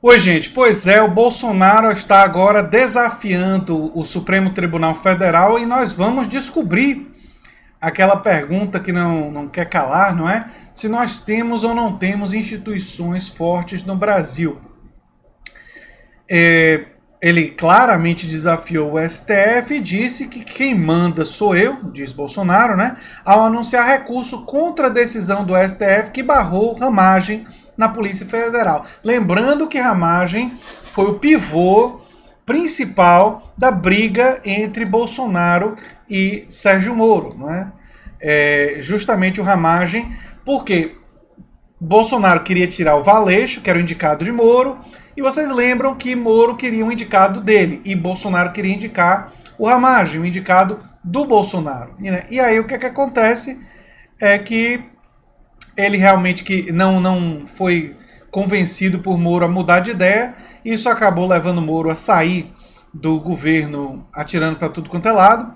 Oi, gente. Pois é, o Bolsonaro está agora desafiando o Supremo Tribunal Federal e nós vamos descobrir aquela pergunta que não quer calar, não é? Se nós temos ou não temos instituições fortes no Brasil. Ele claramente desafiou o STF e disse que quem manda sou eu, diz Bolsonaro, né? Ao anunciar recurso contra a decisão do STF que barrou Ramagem na Polícia Federal. Lembrando que Ramagem foi o pivô principal da briga entre Bolsonaro e Sérgio Moro, não é? Justamente o Ramagem, porque Bolsonaro queria tirar o Valeixo, que era o indicado de Moro, e vocês lembram que Moro queria um indicado dele, e Bolsonaro queria indicar o Ramagem, o indicado do Bolsonaro. E aí o que acontece é que ele realmente que não foi convencido por Moro a mudar de ideia, e isso acabou levando Moro a sair do governo atirando para tudo quanto é lado.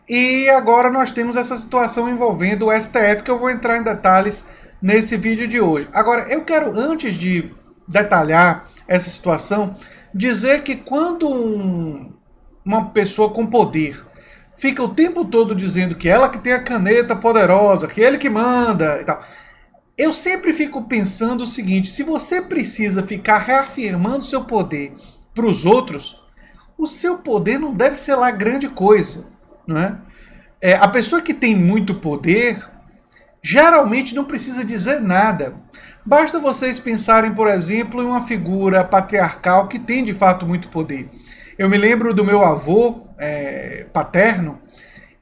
E agora nós temos essa situação envolvendo o STF, que eu vou entrar em detalhes nesse vídeo de hoje. Agora, eu quero, antes de detalhar essa situação, dizer que quando uma pessoa com poder fica o tempo todo dizendo que ela que tem a caneta poderosa, que ele que manda e tal, eu sempre fico pensando o seguinte: se você precisa ficar reafirmando seu poder para os outros, o seu poder não deve ser lá grande coisa, não é? A pessoa que tem muito poder geralmente não precisa dizer nada. Basta vocês pensarem, por exemplo, em uma figura patriarcal que tem de fato muito poder. Eu me lembro do meu avô paterno,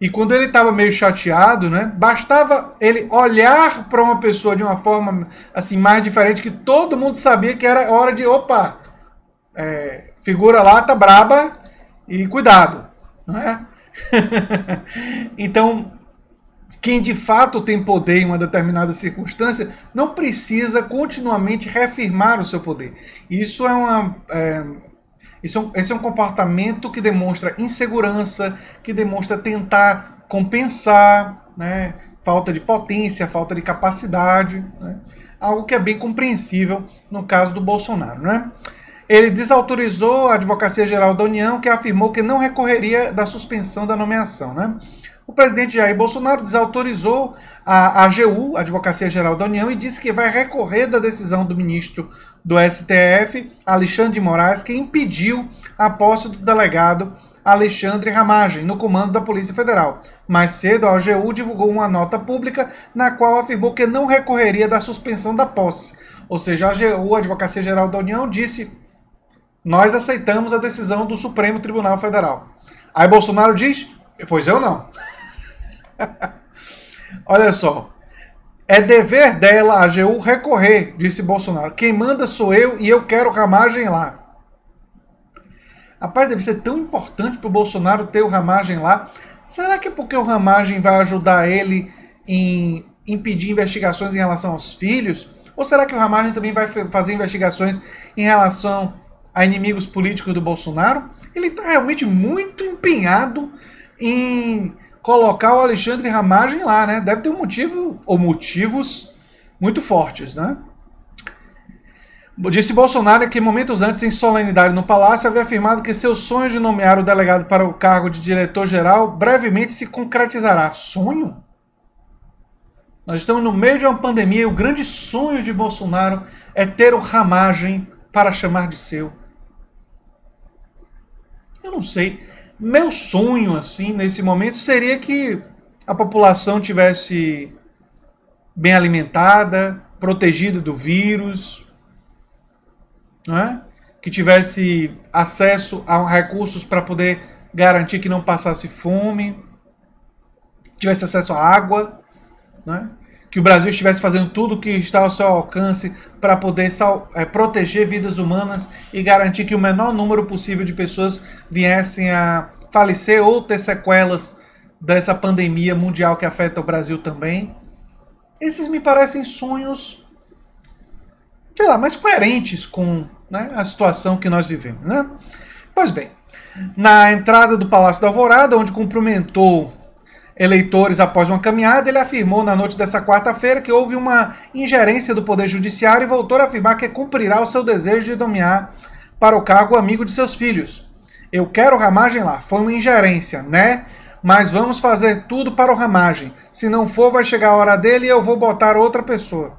e quando ele estava meio chateado, né, bastava ele olhar para uma pessoa de uma forma assim mais diferente, que todo mundo sabia que era hora de, opa, figura lá tá braba e cuidado, não é? Então, quem de fato tem poder em uma determinada circunstância não precisa continuamente reafirmar o seu poder. Isso esse é um comportamento que demonstra insegurança, que demonstra tentar compensar, né, falta de potência, falta de capacidade, né, algo que é bem compreensível no caso do Bolsonaro, né? Ele desautorizou a Advocacia Geral da União, que afirmou que não recorreria da suspensão da nomeação, né? O presidente Jair Bolsonaro desautorizou a AGU, a Advocacia Geral da União, e disse que vai recorrer da decisão do ministro do STF, Alexandre de Moraes, que impediu a posse do delegado Alexandre Ramagem no comando da Polícia Federal. Mais cedo, a AGU divulgou uma nota pública na qual afirmou que não recorreria da suspensão da posse. Ou seja, a AGU, a Advocacia Geral da União, disse: nós aceitamos a decisão do Supremo Tribunal Federal. Aí Bolsonaro diz: pois eu não. Olha só, é dever dela, a AGU, recorrer, disse Bolsonaro. Quem manda sou eu e eu quero Ramagem lá. Rapaz, deve ser tão importante para o Bolsonaro ter o Ramagem lá. Será que é porque o Ramagem vai ajudar ele em impedir investigações em relação aos filhos? Ou será que o Ramagem também vai fazer investigações em relação a inimigos políticos do Bolsonaro? Ele está realmente muito empenhado em colocar o Alexandre Ramagem lá, né? Deve ter um motivo, ou motivos muito fortes, né? Disse Bolsonaro que momentos antes, em solenidade no Palácio, havia afirmado que seu sonho de nomear o delegado para o cargo de diretor-geral brevemente se concretizará. Sonho? Nós estamos no meio de uma pandemia e o grande sonho de Bolsonaro é ter o Ramagem para chamar de seu. Eu não sei. Meu sonho, assim, nesse momento, seria que a população tivesse bem alimentada, protegida do vírus, não é? Que tivesse acesso a recursos para poder garantir que não passasse fome, tivesse acesso à água, não é? Que o Brasil estivesse fazendo tudo o que está ao seu alcance para poder proteger vidas humanas e garantir que o menor número possível de pessoas viessem a falecer ou ter sequelas dessa pandemia mundial que afeta o Brasil também. Esses me parecem sonhos, sei lá, mais coerentes com, né, a situação que nós vivemos, né? Pois bem, na entrada do Palácio da Alvorada, onde cumprimentou eleitores após uma caminhada, ele afirmou na noite dessa quarta-feira que houve uma ingerência do Poder Judiciário e voltou a afirmar que cumprirá o seu desejo de nomear para o cargo amigo de seus filhos. Eu quero Ramagem lá. Foi uma ingerência, né? Mas vamos fazer tudo para o Ramagem. Se não for, vai chegar a hora dele e eu vou botar outra pessoa.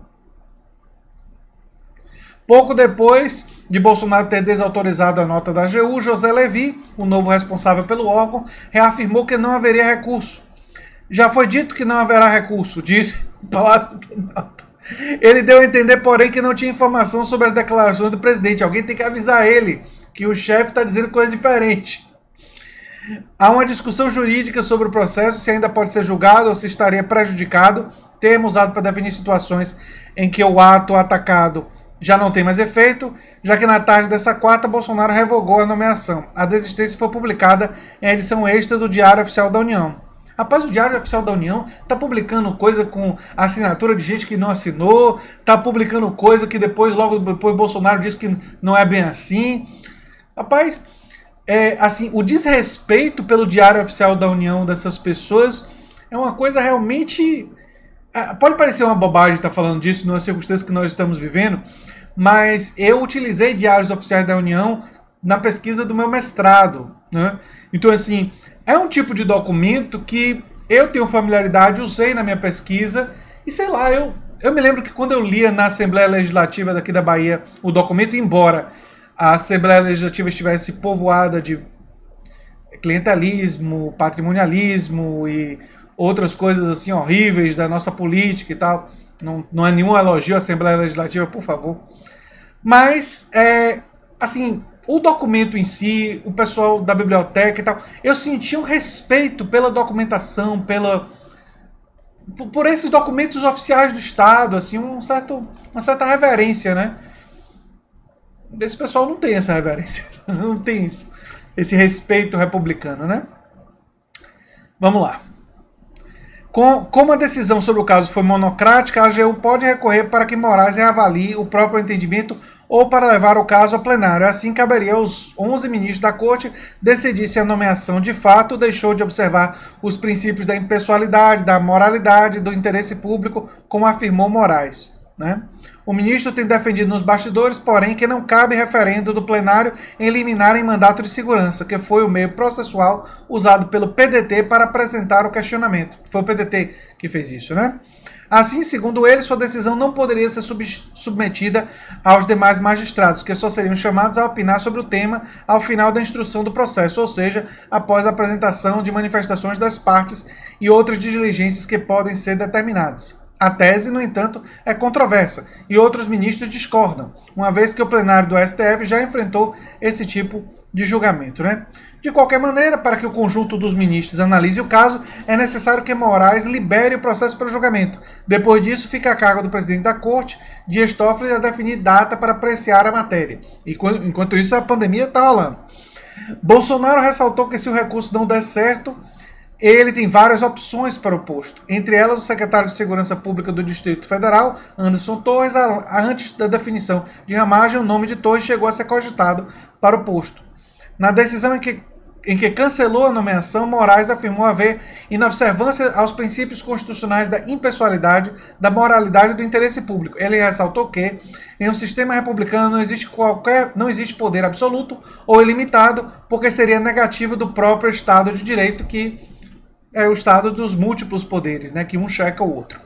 Pouco depois de Bolsonaro ter desautorizado a nota da AGU, José Levi, o novo responsável pelo órgão, reafirmou que não haveria recurso. Já foi dito que não haverá recurso, disse o Palácio do Planalto. Ele deu a entender, porém, que não tinha informação sobre as declarações do presidente. Alguém tem que avisar ele que o chefe está dizendo coisa diferente. Há uma discussão jurídica sobre o processo, se ainda pode ser julgado ou se estaria prejudicado, termo usado para definir situações em que o ato atacado já não tem mais efeito, já que na tarde dessa quarta, Bolsonaro revogou a nomeação. A desistência foi publicada em edição extra do Diário Oficial da União. Rapaz, o Diário Oficial da União tá publicando coisa com assinatura de gente que não assinou, tá publicando coisa que logo depois, Bolsonaro disse que não é bem assim. Rapaz, assim, o desrespeito pelo Diário Oficial da União dessas pessoas é uma coisa realmente... Pode parecer uma bobagem estar falando disso nas circunstâncias que nós estamos vivendo, mas eu utilizei Diários Oficiais da União na pesquisa do meu mestrado, né? Então, assim, é um tipo de documento que eu tenho familiaridade, usei na minha pesquisa, e sei lá, eu me lembro que quando eu lia na Assembleia Legislativa daqui da Bahia o documento, embora a Assembleia Legislativa estivesse povoada de clientelismo, patrimonialismo e outras coisas assim horríveis da nossa política e tal, não é nenhum elogio à Assembleia Legislativa, por favor, mas, assim, o documento em si, o pessoal da biblioteca e tal, eu senti um respeito pela documentação, por esses documentos oficiais do Estado, assim, uma certa reverência, né? Esse pessoal não tem essa reverência, não tem esse respeito republicano, né? Vamos lá. Como a decisão sobre o caso foi monocrática, a AGU pode recorrer para que Moraes reavalie o próprio entendimento ou para levar o caso ao plenário. Assim, caberia aos 11 ministros da Corte decidir se a nomeação de fato deixou de observar os princípios da impessoalidade, da moralidade, do interesse público, como afirmou Moraes, né? O ministro tem defendido nos bastidores, porém, que não cabe referendo do plenário em liminar em mandato de segurança, que foi o meio processual usado pelo PDT para apresentar o questionamento. Foi o PDT que fez isso, né? Assim, segundo ele, sua decisão não poderia ser submetida aos demais magistrados, que só seriam chamados a opinar sobre o tema ao final da instrução do processo, ou seja, após a apresentação de manifestações das partes e outras diligências que podem ser determinadas. A tese, no entanto, é controversa e outros ministros discordam, uma vez que o plenário do STF já enfrentou esse tipo de julgamento, né? De qualquer maneira, para que o conjunto dos ministros analise o caso, é necessário que Moraes libere o processo para julgamento. Depois disso, fica a cargo do presidente da Corte, Dias Toffoli, a definir data para apreciar a matéria. E enquanto isso, a pandemia está rolando. Bolsonaro ressaltou que se o recurso não der certo, ele tem várias opções para o posto. Entre elas, o secretário de Segurança Pública do Distrito Federal, Anderson Torres, antes da definição de Ramagem, o nome de Torres chegou a ser cogitado para o posto. Na decisão em que cancelou a nomeação, Moraes afirmou haver inobservância aos princípios constitucionais da impessoalidade, da moralidade e do interesse público. Ele ressaltou que, em um sistema republicano, não existe poder absoluto ou ilimitado, porque seria negativo do próprio Estado de Direito, que é o Estado dos múltiplos poderes, né, que um checa o outro.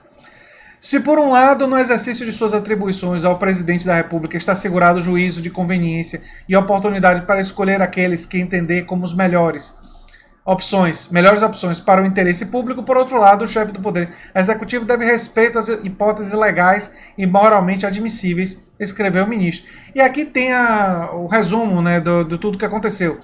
Se, por um lado, no exercício de suas atribuições ao presidente da República está assegurado o juízo de conveniência e a oportunidade para escolher aqueles que entender como os melhores opções para o interesse público, por outro lado, o chefe do Poder Executivo deve respeito às hipóteses legais e moralmente admissíveis, escreveu o ministro. E aqui tem o resumo, né, de tudo que aconteceu.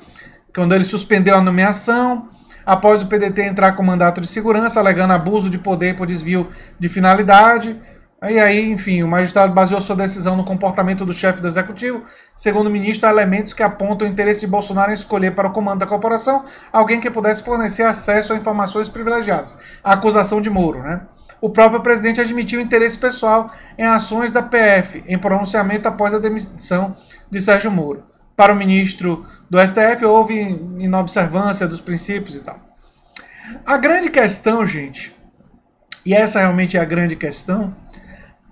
Quando ele suspendeu a nomeação, após o PDT entrar com mandato de segurança, alegando abuso de poder por desvio de finalidade. E aí, enfim, o magistrado baseou sua decisão no comportamento do chefe do Executivo. Segundo o ministro, há elementos que apontam o interesse de Bolsonaro em escolher para o comando da corporação alguém que pudesse fornecer acesso a informações privilegiadas. A acusação de Moro, né? O próprio presidente admitiu interesse pessoal em ações da PF, em pronunciamento após a demissão de Sérgio Moro. Para o ministro do STF, houve inobservância dos princípios e tal. A grande questão, gente, e essa realmente é a grande questão,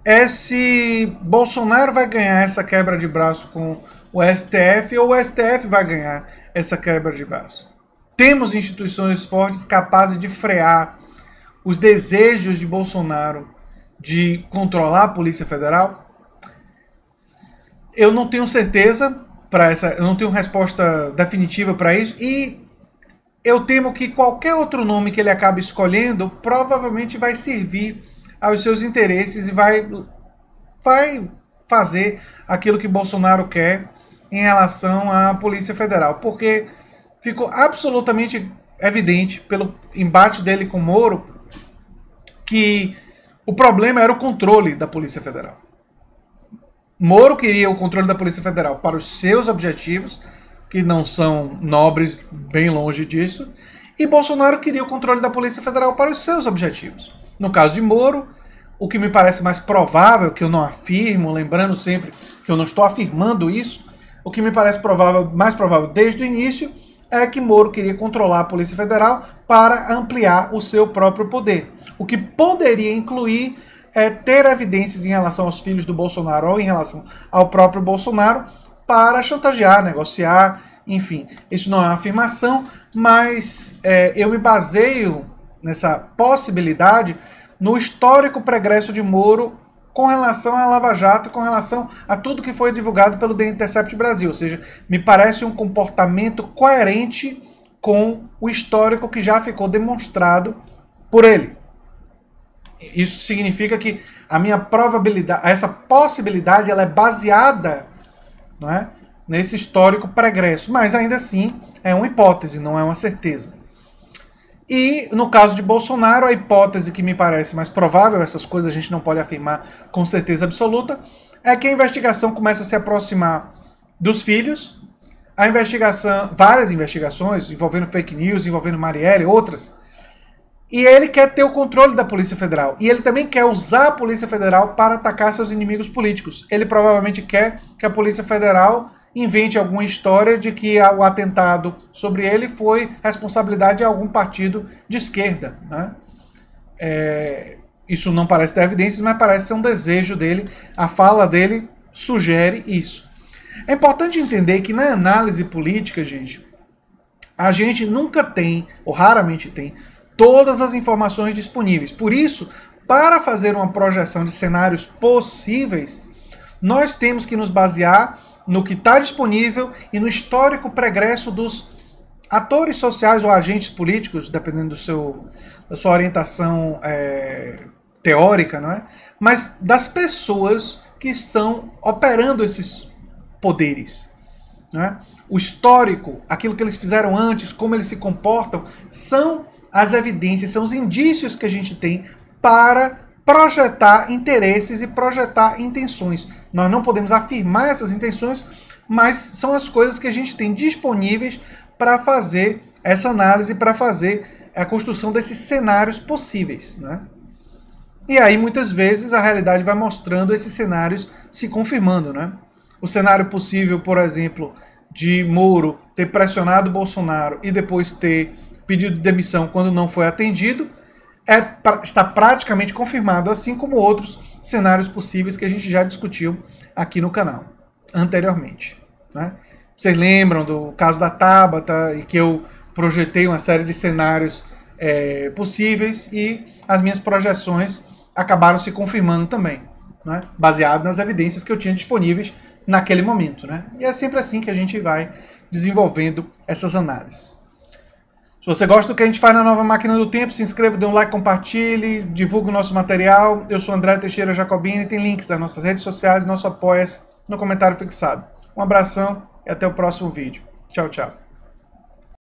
é se Bolsonaro vai ganhar essa quebra de braço com o STF ou o STF vai ganhar essa quebra de braço. Temos instituições fortes capazes de frear os desejos de Bolsonaro de controlar a Polícia Federal? Eu não tenho certeza para essa, eu não tenho resposta definitiva para isso, e eu temo que qualquer outro nome que ele acabe escolhendo provavelmente vai servir aos seus interesses e vai fazer aquilo que Bolsonaro quer em relação à Polícia Federal, porque ficou absolutamente evidente pelo embate dele com Moro que o problema era o controle da Polícia Federal. Moro queria o controle da Polícia Federal para os seus objetivos, que não são nobres, bem longe disso, e Bolsonaro queria o controle da Polícia Federal para os seus objetivos. No caso de Moro, o que me parece mais provável, que eu não afirmo, lembrando sempre que eu não estou afirmando isso, o que me parece mais provável desde o início é que Moro queria controlar a Polícia Federal para ampliar o seu próprio poder. O que poderia incluir ter evidências em relação aos filhos do Bolsonaro ou em relação ao próprio Bolsonaro para chantagear, negociar, enfim. Isso não é uma afirmação, mas eu me baseio nessa possibilidade no histórico pregresso de Moro com relação à Lava Jato, com relação a tudo que foi divulgado pelo The Intercept Brasil. Ou seja, me parece um comportamento coerente com o histórico que já ficou demonstrado por ele. Isso significa que a minha probabilidade, essa possibilidade, ela é baseada, não é, nesse histórico pregresso, mas ainda assim é uma hipótese, não é uma certeza. E no caso de Bolsonaro, a hipótese que me parece mais provável, essas coisas a gente não pode afirmar com certeza absoluta, é que a investigação começa a se aproximar dos filhos, a investigação, várias investigações envolvendo fake news, envolvendo Marielle, outras, e ele quer ter o controle da Polícia Federal. E ele também quer usar a Polícia Federal para atacar seus inimigos políticos. Ele provavelmente quer que a Polícia Federal invente alguma história de que o atentado sobre ele foi responsabilidade de algum partido de esquerda, né? Isso não parece ter evidências, mas parece ser um desejo dele. A fala dele sugere isso. É importante entender que na análise política, gente, a gente nunca tem, ou raramente tem, todas as informações disponíveis. Por isso, para fazer uma projeção de cenários possíveis, nós temos que nos basear no que está disponível e no histórico pregresso dos atores sociais ou agentes políticos, dependendo da sua orientação teórica, não é? Mas das pessoas que estão operando esses poderes, não é? O histórico, aquilo que eles fizeram antes, como eles se comportam, são as evidências, são os indícios que a gente tem para projetar interesses e projetar intenções. Nós não podemos afirmar essas intenções, mas são as coisas que a gente tem disponíveis para fazer essa análise, para fazer a construção desses cenários possíveis, né? E aí, muitas vezes, a realidade vai mostrando esses cenários se confirmando, né? O cenário possível, por exemplo, de Moro ter pressionado Bolsonaro e depois ter pedido de demissão quando não foi atendido, está praticamente confirmado, assim como outros cenários possíveis que a gente já discutiu aqui no canal anteriormente, né? Vocês lembram do caso da Tabata e que eu projetei uma série de cenários possíveis e as minhas projeções acabaram se confirmando também, né? Baseado nas evidências que eu tinha disponíveis naquele momento, né? E é sempre assim que a gente vai desenvolvendo essas análises. Se você gosta do que a gente faz na Nova Máquina do Tempo, se inscreva, dê um like, compartilhe, divulgue o nosso material. Eu sou André Teixeira Jacobini, tem links das nossas redes sociais, nosso apoia-se no comentário fixado. Um abração e até o próximo vídeo. Tchau, tchau.